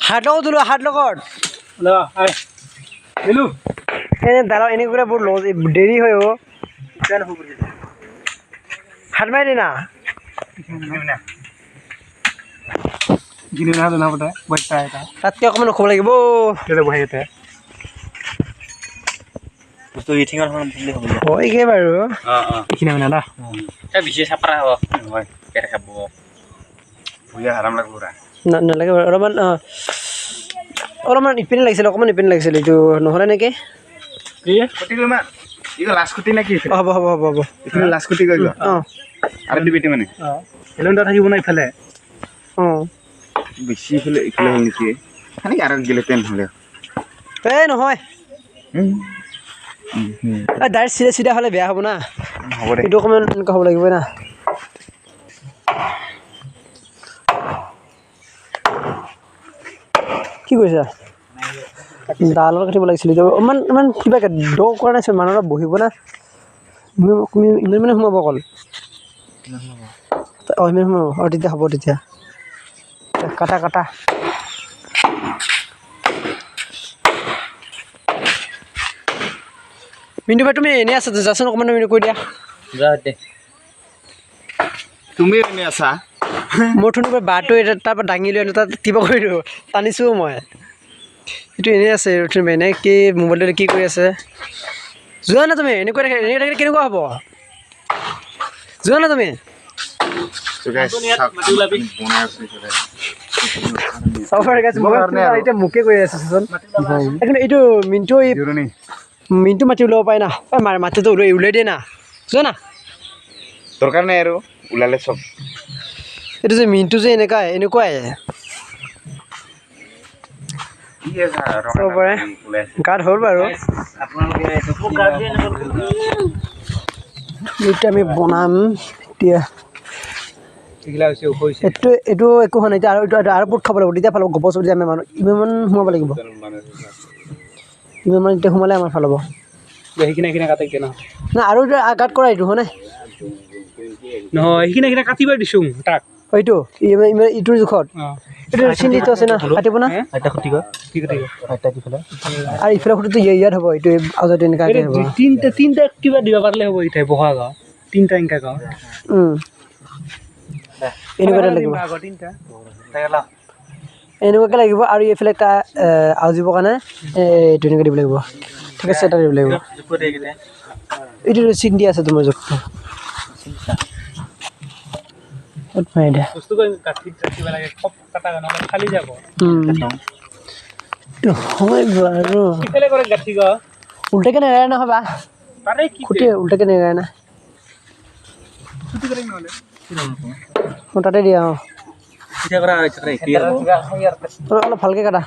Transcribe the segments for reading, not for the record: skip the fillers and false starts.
হাত লগত দিলো হাত লগত এনে দাঁড়াও এনে করে বহুত দেরি হয় ও হাত মারি দে না তাতকে অকমান ৰখাব লাগিব হয়গে বাৰু এইখিনি মানে না নালাগে বাৰু অলপমান ইপিনে লাগিছিল অকণমান ইপিনে লাগিছিল এইটো নহ'লে নেকি হ'ব হ'ব হ'ব হ'ব থাকিব না ইফালে অঁ বেছি ইফালে ইফালে হ'ল নেকি খালি আৰু গেলে পেন হ'লে এই নহয় ডাইৰেক্ট চিধা চিধা হ'লে বেয়া হ'ব না হ'ব দে এইটো অকণমান এনেকুৱা হ'ব লাগিব না কি কৰিছা ডালৰ কাটিব লাগিছিল ইমান ইমান কিবা দ কৰা নাই মানুহ অলপ বহিব না ইমান মানে সোমাব অকল অঁ ইমান সোমাব অঁ তেতিয়া হ'ব তেতিয়া কাটা কাটা মিণ্টু ভাই তুমি এনেই আছা যাচোন অকণমান তুমি কৈ দিয়া তুমি এনেই আছা মোৰ থোন বাৰটো এটা তাৰপৰা দাঙি লৈ আনিলোঁ তাত কিবা কৰি দিওঁ টানিছোঁ মই এইটো এনেই আছে এনে কি মোবাইলটো কি কৰি আছে যোৱা না তুমি এনেকৈ এনেকৈ থাকিলে কেনেকুৱা হ'ব যোৱা না তুমি চাব পাৰে এতিয়া মোকে কৈ আছে কিন্তু এইটো মিণ্টু মাতি ওলাব পাৰে না মাটিটো ওলাই দিয়ে না যোৱা না দৰকাৰ নাই আৰু ওলালে চব এইটো যে মিণ্টু যে এনেকুৱাই চাব পাৰে গাত হ'ল বাৰু এতিয়া আমি বনাম এতিয়া এইটো একো হোৱা নাই এতিয়া আৰু বহুত খাব লাগিব তেতিয়া ভাল হ'ব গপ চপ আমি মানুহ ইমান সোমাব লাগিব ইমান মানে এতিয়া সোমালে আমাৰ ভাল হ'ব না আৰু গাত কৰা এইটো হয় নাই নহয় সেইখিনি কাটিব দিছোঁ তাক এইটো ইটোৰ জোখত এইটো চিন্তিটো আছে না কাটিব না আৰু ইফালে খুঁটিটো ইয়াত হ'ব এইটো আজতে এনেকুৱাকৈ হ'ব তিনিটা কিবা দিব পাৰিলে হ'ব এতিয়া বহা গাঁও তিনিটা এনেকা গাঁও এনেকুৱাতে লাগিব এনেকুৱাকৈ লাগিব আৰু এইফালে এটা আউজিবৰ কাৰণে এইটো এনেকৈ দিব লাগিব ঠিক আছে এটা দিব লাগিব এইটো চিন্তি আছে তোমাৰ জোখটো উল্টাকে নেগায় নহবা খুটি উল্টাকে নেগায় না তাতে দিয়া অঁ অলপ ভালকে কাটা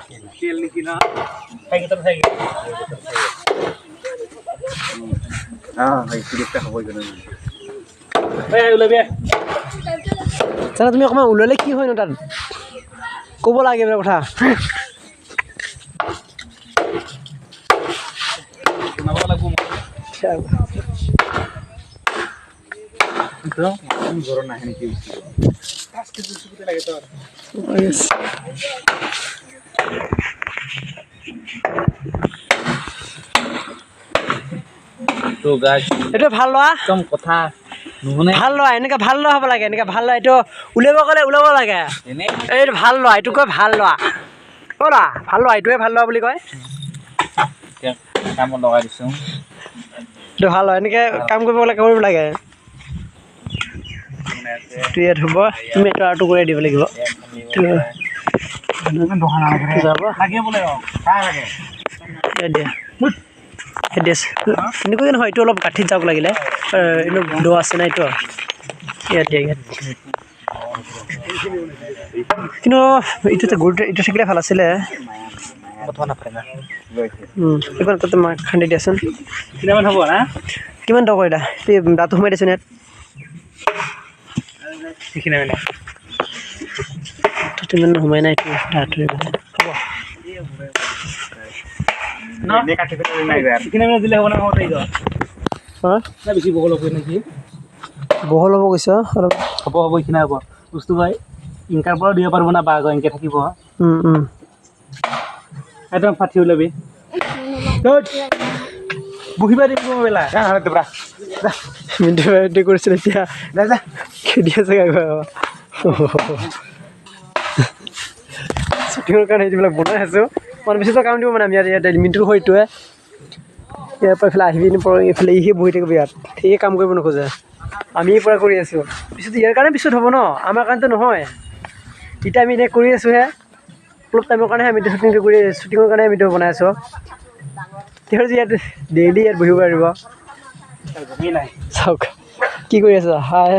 জানা তুমি অকণমান ওলালে কি হয় ন তাত ক'ব লাগে এইবিলাক কথা এইটো ভাল লোৱা কথা ভাল লোৱা এনেকৈ ভাল লোৱা হ'ব লাগে এনেকৈ ভাল লোৱা এইটো উলিয়াব গ'লে ওলাব লাগে এইটো ভাল লোৱা এইটো কয় ভাল লোৱা ক'লা ভাল লোৱা এইটোৱে ভাল লোৱা বুলি কয় কামত লগাই দিছোঁ এইটো ভাল হয় এনেকৈ কাম কৰিব লাগে এইটো ইয়াত হ'ব তুমি এইটো আৰটো কৰি দিব লাগিব দিয়া এনেকুৱাকৈ নহয় এইটো অলপ গাঁঠিত যাওক লাগিলে এইটো দ আছে না এইটো ইয়াত দিয়া ইয়াত কিন্তু এইটো গুৰুত্ব এইটো থাকিলে ভাল আছিলে এইবাৰ তাতে মাক খান্দি দিয়াচোন কিমান হ'ব না কিমান টকা কৰিলা দাঁতটো সোমাই দিয়াচোন ইয়াত সেইখিনি মানে তাতে ইমান সোমাই নাই এইটো দাঁতটো হ'ব দিলে হ'ব না বেছি বহল হ'ব নেকি বহল হ'ব কৈছ অলপ হ'ব এইখিনি হ'ব বস্তু ভাই ইনকাৰ পৰা দিব পাৰিব না বা আকৌ এনেকৈ থাকিব উম। একদম ফাটি ওলাবি বহিবা দিব বেলা মিণ্টু বাৰ্থডে কৰিছিল এতিয়া খেদি আছে শ্বুটিঙৰ কাৰণে যিবিলাক বনাই আছোঁ মানে বেছি কাম দিব মানে আমি ইয়াতে মিণ্টুৰ সৈতেৱে ইয়াৰ পৰা এইফালে আহিবি এইফালে ইহে বহি থাকিব ইয়াত সেয়ে কাম কৰিব নোখোজে আমিয়ে পৰা কৰি আছোঁ পিছত ইয়াৰ কাৰণে পিছত হ'ব ন আমাৰ কাৰণেতো নহয় এতিয়া আমি এনেই কৰি আছোঁহে অলপ টাইমৰ কাৰণেহে আমি শ্বুটিংটো কৰি শ্বুটিঙৰ কাৰণে আমিতো বনাই আছোঁ তেওঁ যে ইয়াত ডেইলি ইয়াত বহিব পাৰিব নাই চাওক কি কৰি আছা হাই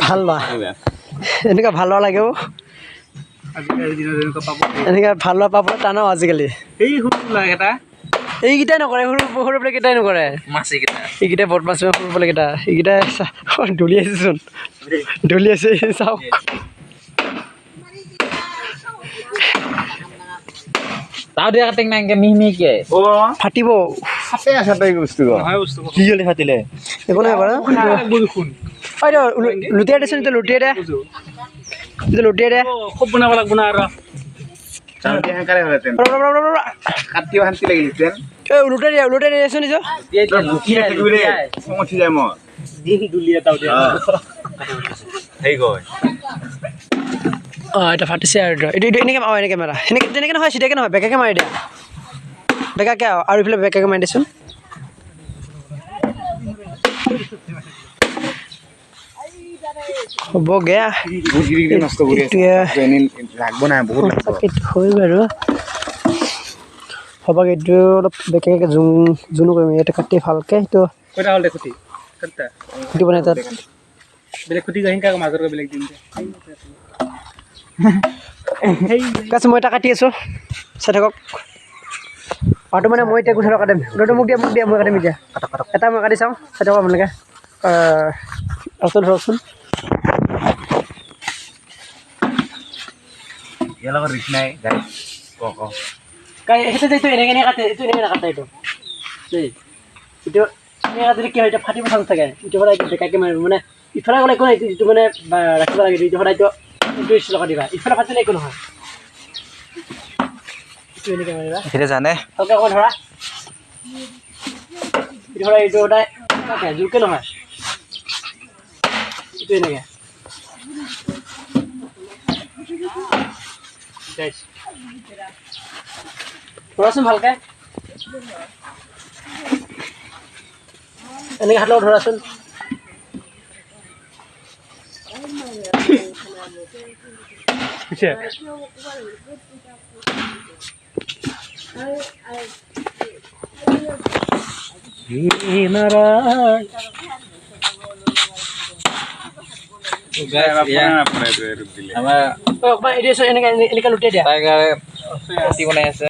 ভাল লোৱা এনেকুৱা ভাল লোৱা লাগেও আজিকালি দিনত এনেকুৱা পাব এনেকৈ ভাল লোৱা পাবলৈ টানো আজিকালি এই সৰু লাগে এটা এইকেইটাই নকৰে সৰু সৰু পোৱালিকেইটাই নকৰে এইকেইটাই বদমাছ সৰু পোৱালিকেইটা এইকেইটাই দলিয়াইছেচোন দলিয়াইছে চাওক Tahu dia keting nang ke mih ke. ফাটিব সাপে আছে তাই বস্তু নহয় বস্তু Ki jole fatile. একো নাই বাৰু বৰষুণ লুটিয়াই দেচোন এতিয়া লুটিয়াই দে এতিয়া লুটিয়াই দে খুব বনাব লাগব না আৰু চালটি হাকাৰে হলেতেন কাটিও শান্তি লাগিলতেন লুটিয়াই দেচোন নিজৰ দুখিয়া থাকিবলে সমঠি যায় মই দিন দুলিয়া তাও দিয়া হেই গয় অঁ এটা ফাটিছে আৰু এইটো এনেকৈ এনেকৈ মাৰা সেনেকৈ তেনেকৈ নহয় চিধাকৈ নহয় বেকাকৈ মাৰি দিয়া বেকাকৈ আৰু এইফালে বেকাকৈ মাৰি দেচোন হ'বগে বুজিৰি নষ্ট কৰি আছে এনে লাগব না বহুত এইটো হয় বাৰু হ'বগে এইটো অলপ বেকাকৈ জুম কৰিম ইয়াতে কাটি ভালকৈ সেইটো কয়টা হ'ল দেখুতি কয়টা সেইটো বনাই তাত বেলেগ খুটি গৈ হিংকা মাজৰ বেলেগ দিন কাছে মই এটা কাটি আছোঁ চাই থাকক পাৰটো মানে মই এতিয়া গুঠাই কাটিম ওলাটো মোক দিয়া মই কাটিম এতিয়া এটা মই কাটি চাওঁ চাই থাকক আপোনালোকে আচল ধৰকচোন ইয়াৰ লগত ৰিক্স নাই গাড়ী সেইটো এইটো এনেকৈ কাটে এইটো এনেকৈ নাকাটে এইটো দেই এইটো এনেকৈ কাটিলে কি হয় এতিয়া ফাটিব চান্স থাকে ইটো সদায় বেকাকৈ মাৰিব মানে ইফালে গ'লে একো নাই যিটো মানে ৰাখিব লাগে ইটো সদায় এইটো লগাই দিবা ইফালে ফাটিলে একো নহয় এইটো এনেকৈ মাৰিবা Kita jane. ভালকৈ অকণ ধৰা এইটো সদায় এইটো সদায় জোৰকৈ নহয় এইটো এনেকৈ ধৰাচোন ভালকৈ এনেকৈ হাত লগত ধৰাচোন পিছে Guys, ya. Sama এনেকৈ লুটিয়াই দিয়া saya ke roti mana